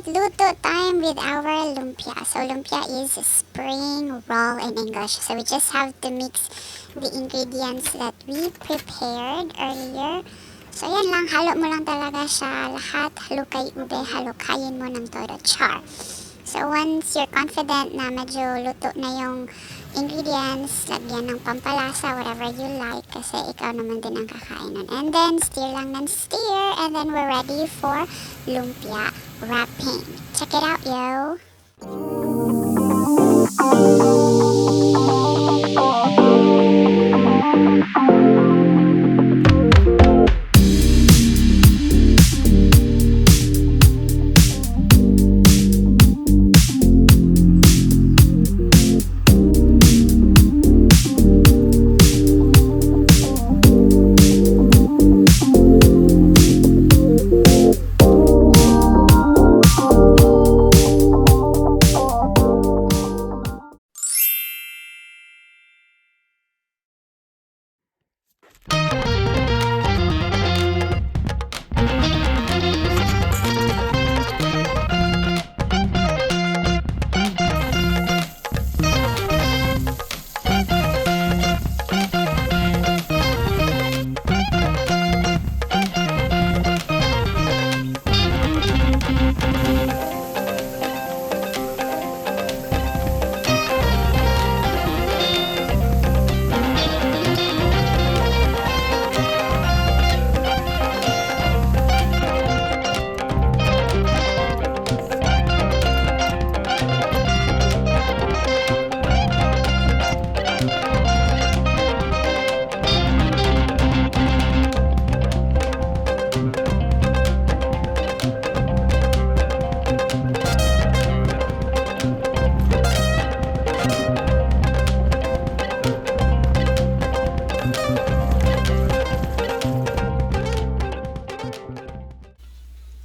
Alright, luto time with our lumpia. So lumpia is spring roll in English. So we just have to mix the ingredients that we prepared earlier. So yan lang, halo mo lang talaga siya lahat. Halukay ube, halukayin mo ng todo char. So once you're confident na medyo luto na yung ingredients, lagyan ng pampalasa, whatever you like, kasi ikaw naman din ang kakain nun. And then stir lang ng stir, and then we're ready for lumpia wrapping. Check it out, yo!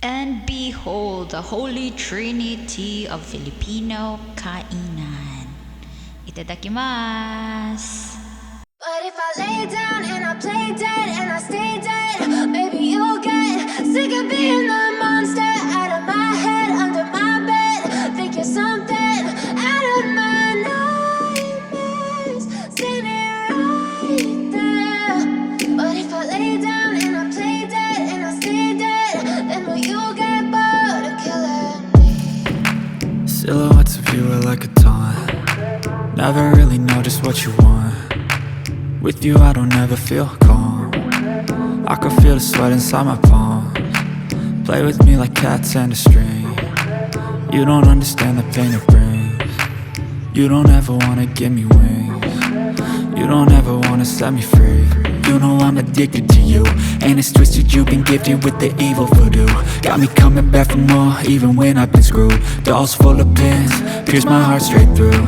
And behold, the holy trinity of Filipino kainan. Itadakimasu! But if I lay down and I play dead and I stay dead, maybe you'll get sick of being the monster out of my head, under my bed. Think you're something out of my nightmares. Seen it right there. But if I lay down and I play dead and I stay dead, then will you get bored of killing me? Silhouettes of you are like a taunt. Never really know just what you want. With you I don't ever feel calm. I can feel the sweat inside my palms. Play with me like cats and a string. You don't understand the pain it brings. You don't ever wanna give me wings. You don't ever wanna set me free. You know I'm addicted to you, and it's twisted, you've been gifted with the evil voodoo. Got me coming back for more, even when I've been screwed. Dolls full of pins, pierce my heart straight through.